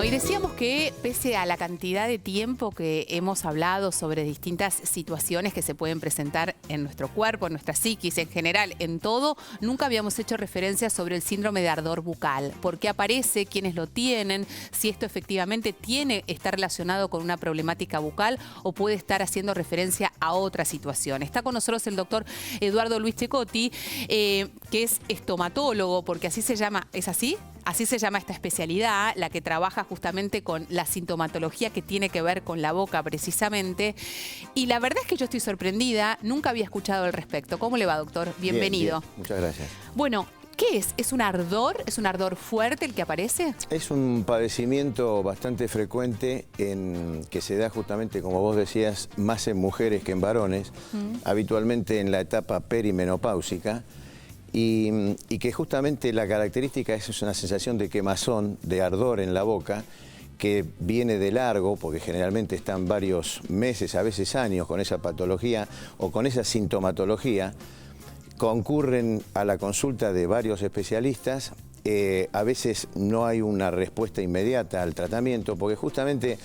Bueno, y decíamos que pese a la cantidad de tiempo que hemos hablado sobre distintas situaciones que se pueden presentar en nuestro cuerpo, en nuestra psiquis, en general, en todo, nunca habíamos hecho referencia sobre el síndrome de ardor bucal. ¿Por qué aparece? ¿Quiénes lo tienen? Si esto efectivamente está relacionado con una problemática bucal o puede estar haciendo referencia a otra situación. Está con nosotros el doctor Eduardo Luis Cecotti, que es estomatólogo, porque así se llama, ¿es así? Así se llama esta especialidad, la que trabaja justamente con la sintomatología que tiene que ver con la boca precisamente. Y la verdad es que yo estoy sorprendida, nunca había escuchado al respecto. ¿Cómo le va, doctor? Bienvenido. Bien, muchas gracias. Bueno, ¿qué es? ¿Es un ardor? ¿Es un ardor fuerte el que aparece? Es un padecimiento bastante frecuente que se da justamente, como vos decías, más en mujeres que en varones, habitualmente en la etapa perimenopáusica. Y que justamente la característica es una sensación de quemazón, de ardor en la boca, que viene de largo, porque generalmente están varios meses, a veces años, con esa patología o con esa sintomatología. Concurren a la consulta de varios especialistas, a veces no hay una respuesta inmediata al tratamiento, porque justamente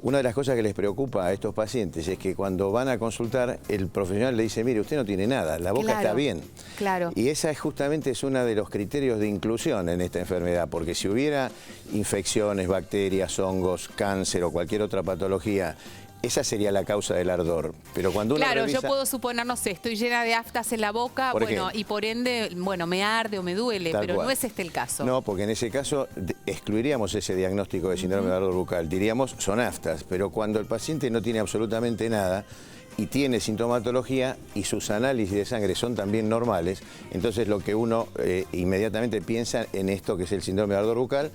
una de las cosas que les preocupa a estos pacientes es que cuando van a consultar, el profesional le dice, mire, usted no tiene nada, la boca está bien. Claro. Y esa justamente es uno de los criterios de inclusión en esta enfermedad, porque si hubiera infecciones, bacterias, hongos, cáncer o cualquier otra patología, esa sería la causa del ardor. Pero cuando uno revisa... yo puedo suponer, no sé, estoy llena de aftas en la boca, y por ende, me arde o me duele, pero no es este el caso. No, porque en ese caso excluiríamos ese diagnóstico de síndrome de ardor bucal. Diríamos, son aftas, pero cuando el paciente no tiene absolutamente nada y tiene sintomatología y sus análisis de sangre son también normales, entonces lo que uno inmediatamente piensa en esto que es el síndrome de ardor bucal,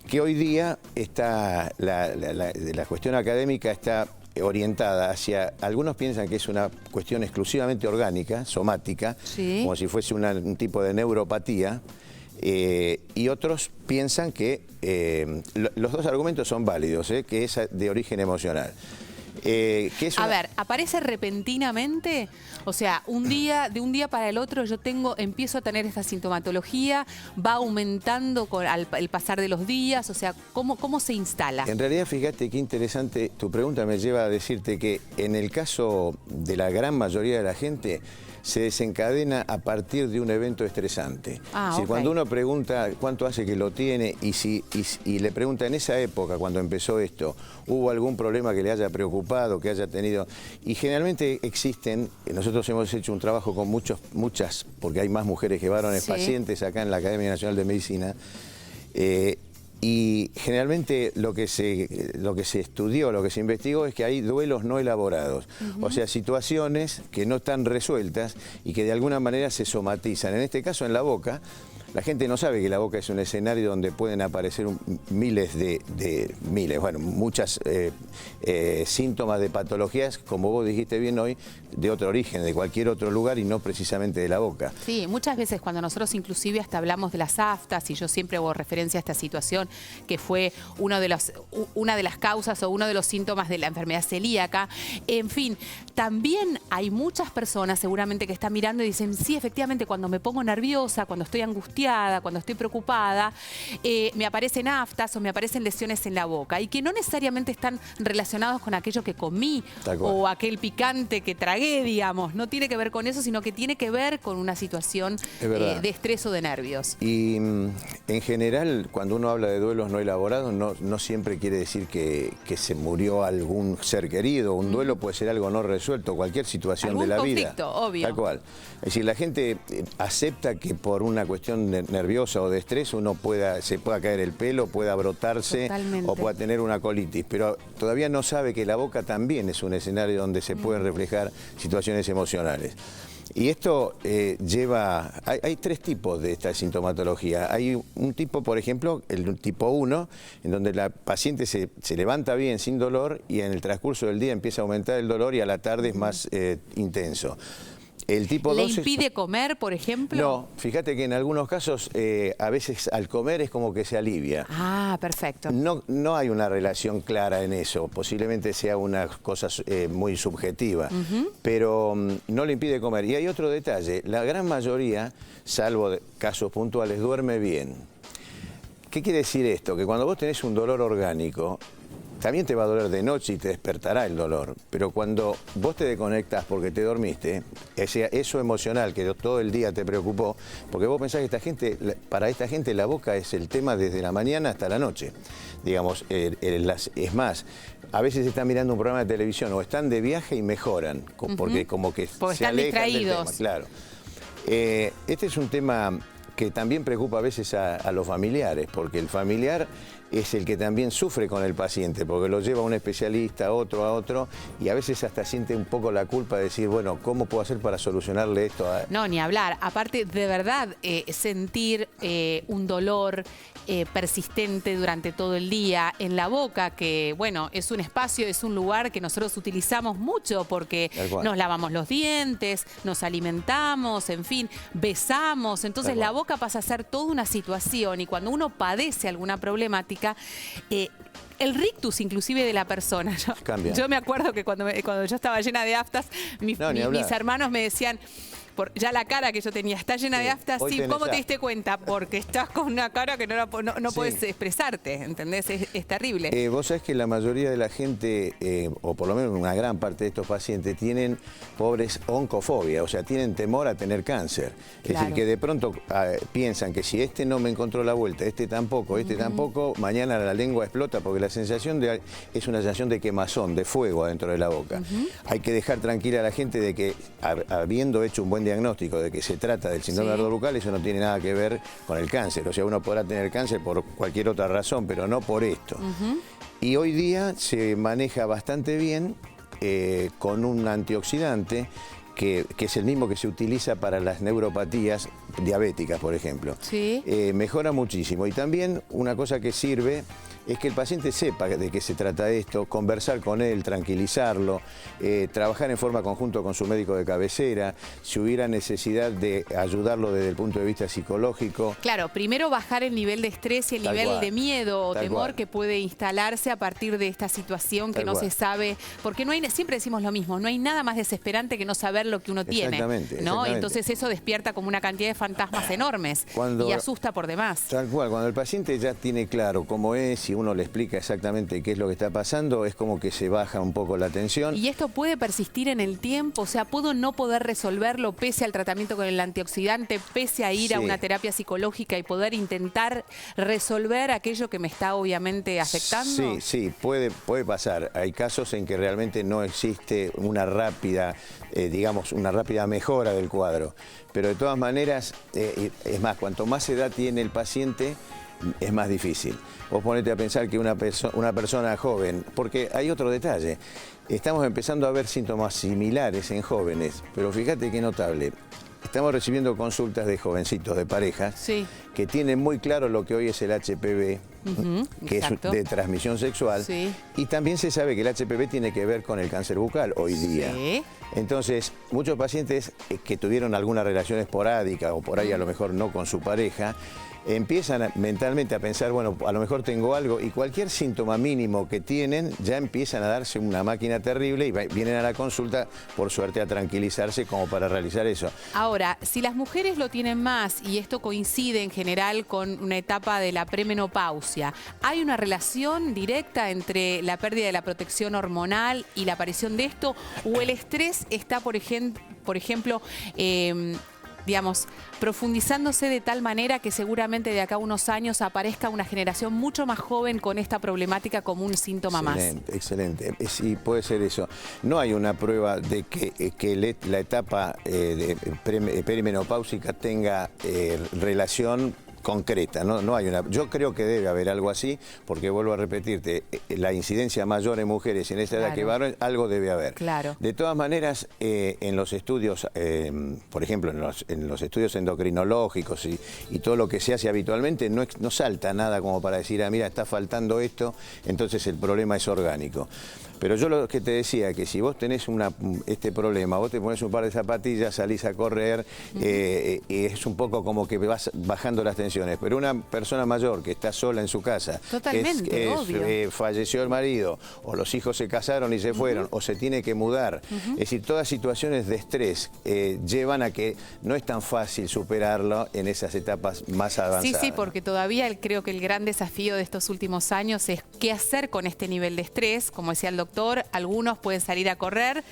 que hoy día está la cuestión académica está orientada hacia, algunos piensan que es una cuestión exclusivamente orgánica, somática, como si fuese un tipo de neuropatía, y otros piensan que los dos argumentos son válidos, que es de origen emocional. A ver, ¿aparece repentinamente? O sea, de un día para el otro empiezo a tener esta sintomatología, va aumentando al pasar de los días, o sea, ¿cómo se instala? En realidad, fíjate qué interesante, tu pregunta me lleva a decirte que en el caso de la gran mayoría de la gente, se desencadena a partir de un evento estresante. Cuando uno pregunta cuánto hace que lo tiene y le pregunta en esa época, cuando empezó esto, ¿hubo algún problema que le haya preocupado, que haya tenido? Y generalmente existen, nosotros hemos hecho un trabajo con muchas, porque hay más mujeres que varones, pacientes acá en la Academia Nacional de Medicina, y generalmente lo que se estudió, lo que se investigó es que hay duelos no elaborados. O sea, situaciones que no están resueltas y que de alguna manera se somatizan. En este caso, en la boca, la gente no sabe que la boca es un escenario donde pueden aparecer muchas síntomas de patologías, como vos dijiste bien hoy, de otro origen, de cualquier otro lugar y no precisamente de la boca. Sí, muchas veces cuando nosotros inclusive hasta hablamos de las aftas, y yo siempre hago referencia a esta situación que fue una de las causas o uno de los síntomas de la enfermedad celíaca. En fin, también hay muchas personas seguramente que están mirando y dicen, sí, efectivamente, cuando me pongo nerviosa, cuando estoy angustiada, cuando estoy preocupada, me aparecen aftas o me aparecen lesiones en la boca y que no necesariamente están relacionados con aquello que comí o aquel picante que tragué, digamos. No tiene que ver con eso, sino que tiene que ver con una situación de estrés o de nervios. Y en general, cuando uno habla de duelos no elaborados, no siempre quiere decir que se murió algún ser querido. Un duelo puede ser algo no resuelto, cualquier situación de la vida. Obvio. Tal cual. Es decir, la gente acepta que por una cuestión nerviosa o de estrés se pueda caer el pelo, pueda brotarse o pueda tener una colitis, pero todavía no sabe que la boca también es un escenario donde se pueden reflejar situaciones emocionales. Y esto hay tres tipos de esta sintomatología. Hay un tipo, por ejemplo, el tipo 1, en donde la paciente se levanta bien sin dolor y en el transcurso del día empieza a aumentar el dolor y a la tarde es más intenso. El tipo 2 ¿Le impide comer, por ejemplo? No, fíjate que en algunos casos a veces al comer es como que se alivia. Ah, perfecto. No hay una relación clara en eso, posiblemente sea una cosa muy subjetiva, pero no le impide comer. Y hay otro detalle, la gran mayoría, salvo casos puntuales, duerme bien. ¿Qué quiere decir esto? Que cuando vos tenés un dolor orgánico, también te va a doler de noche y te despertará el dolor, pero cuando vos te desconectás porque te dormiste, eso emocional que todo el día te preocupó, porque vos pensás que para esta gente la boca es el tema desde la mañana hasta la noche. Digamos, es más, a veces están mirando un programa de televisión o están de viaje y mejoran, porque como que se alejan distraídos. del tema, claro. Este es un tema que también preocupa a veces a los familiares, porque el familiar es el que también sufre con el paciente, porque lo lleva a un especialista, a otro, y a veces hasta siente un poco la culpa de decir, bueno, ¿cómo puedo hacer para solucionarle esto? No, ni hablar. Aparte, de verdad, sentir un dolor persistente durante todo el día en la boca, que, bueno, es un espacio, es un lugar que nosotros utilizamos mucho porque nos lavamos los dientes, nos alimentamos, en fin, besamos. Entonces, la boca pasa a ser toda una situación y cuando uno padece alguna problemática, el rictus inclusive de la persona. Yo me acuerdo que cuando yo estaba llena de aftas, mis hermanos me decían, ya la cara que yo tenía está llena de aftas. Sí, ¿cómo te diste cuenta? Porque estás con una cara que no puedes expresarte, ¿entendés? Es terrible. Vos sabés que la mayoría de la gente, o por lo menos una gran parte de estos pacientes, tienen pobres oncofobia, o sea, tienen temor a tener cáncer. Es decir, que de pronto piensan que si este no me encontró la vuelta, este tampoco, mañana la lengua explota, porque la sensación es una sensación de quemazón, de fuego adentro de la boca. Hay que dejar tranquila a la gente de que, habiendo hecho un buen diagnóstico de que se trata del síndrome de ardor bucal, eso no tiene nada que ver con el cáncer. O sea, uno podrá tener cáncer por cualquier otra razón, pero no por esto. Y hoy día se maneja bastante bien con un antioxidante que es el mismo que se utiliza para las neuropatías diabéticas, por ejemplo. Mejora muchísimo. Y también una cosa que sirve es que el paciente sepa de qué se trata esto, conversar con él, tranquilizarlo, trabajar en forma conjunta con su médico de cabecera, si hubiera necesidad de ayudarlo desde el punto de vista psicológico. Claro, primero bajar el nivel de estrés y el nivel de miedo o temor que puede instalarse a partir de esta situación que no se sabe, porque siempre decimos lo mismo, no hay nada más desesperante que no saber lo que uno tiene, ¿no? Entonces eso despierta como una cantidad de fantasmas enormes y asusta por demás. Tal cual, cuando el paciente ya tiene claro cómo es y uno le explica exactamente qué es lo que está pasando, es como que se baja un poco la tensión. ¿Y esto puede persistir en el tiempo? O sea, ¿puedo no poder resolverlo pese al tratamiento con el antioxidante, pese a ir a una terapia psicológica y poder intentar resolver aquello que me está obviamente afectando? Sí, puede pasar. Hay casos en que realmente no existe una rápida, una rápida mejora del cuadro. Pero de todas maneras, es más, cuanto más edad tiene el paciente, es más difícil. Vos ponete a pensar que una persona joven, porque hay otro detalle, estamos empezando a ver síntomas similares en jóvenes, pero fíjate qué notable. Estamos recibiendo consultas de jovencitos, de parejas, que tienen muy claro lo que hoy es el HPV, que es de transmisión sexual, y también se sabe que el HPV tiene que ver con el cáncer bucal hoy día. Entonces, muchos pacientes que tuvieron alguna relación esporádica o por ahí a lo mejor no con su pareja, empiezan mentalmente a pensar, bueno, a lo mejor tengo algo, y cualquier síntoma mínimo que tienen, ya empiezan a darse una máquina terrible y vienen a la consulta, por suerte, a tranquilizarse como para realizar eso. Ahora, si las mujeres lo tienen más, y esto coincide en general con una etapa de la premenopausia, ¿hay una relación directa entre la pérdida de la protección hormonal y la aparición de esto? ¿O el estrés está, por ejemplo, digamos, profundizándose de tal manera que seguramente de acá a unos años aparezca una generación mucho más joven con esta problemática como un síntoma más? Excelente. Sí, puede ser eso. No hay una prueba de que la etapa perimenopáusica tenga relación concreta, no hay una. Yo creo que debe haber algo así, porque vuelvo a repetirte, la incidencia mayor en mujeres en esta edad que varones, algo debe haber. De todas maneras, en los estudios, por ejemplo, en los estudios endocrinológicos y todo lo que se hace habitualmente, no salta nada como para decir, mira, está faltando esto, entonces el problema es orgánico. Pero yo lo que te decía, que si vos tenés este problema, vos te pones un par de zapatillas, salís a correr, es un poco como que vas bajando las tensiones. Pero una persona mayor que está sola en su casa, totalmente, obvio. Falleció el marido, o los hijos se casaron y se fueron, o se tiene que mudar. Es decir, todas situaciones de estrés llevan a que no es tan fácil superarlo en esas etapas más avanzadas. Sí, porque todavía creo que el gran desafío de estos últimos años es qué hacer con este nivel de estrés. Como decía el doctor, algunos pueden salir a correr,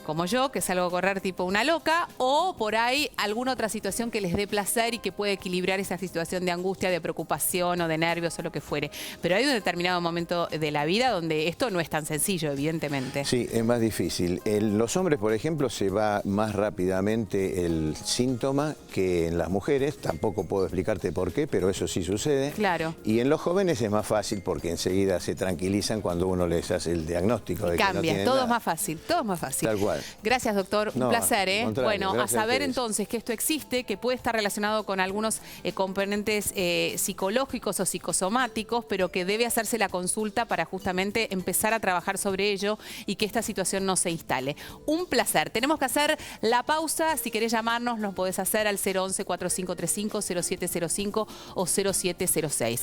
como yo, que salgo a correr tipo una loca, o por ahí alguna otra situación que les dé placer y que puede equilibrar esa situación de angustia, de preocupación o de nervios o lo que fuere. Pero hay un determinado momento de la vida donde esto no es tan sencillo, evidentemente. Sí, es más difícil. En los hombres, por ejemplo, se va más rápidamente el síntoma que en las mujeres. Tampoco puedo explicarte por qué, pero eso sí sucede. Claro. Y en los jóvenes es más fácil porque enseguida se tranquilizan cuando uno les hace el diagnóstico de que no tienen todo nada. es más fácil, todo es más fácil. Tal cual. Gracias, doctor. Un placer, ¿eh? Bueno, a saber a entonces que esto existe, que puede estar relacionado con algunos componentes psicológicos o psicosomáticos, pero que debe hacerse la consulta para justamente empezar a trabajar sobre ello y que esta situación no se instale. Un placer. Tenemos que hacer la pausa. Si querés llamarnos, nos podés hacer al 011-4535-0705 o 0706.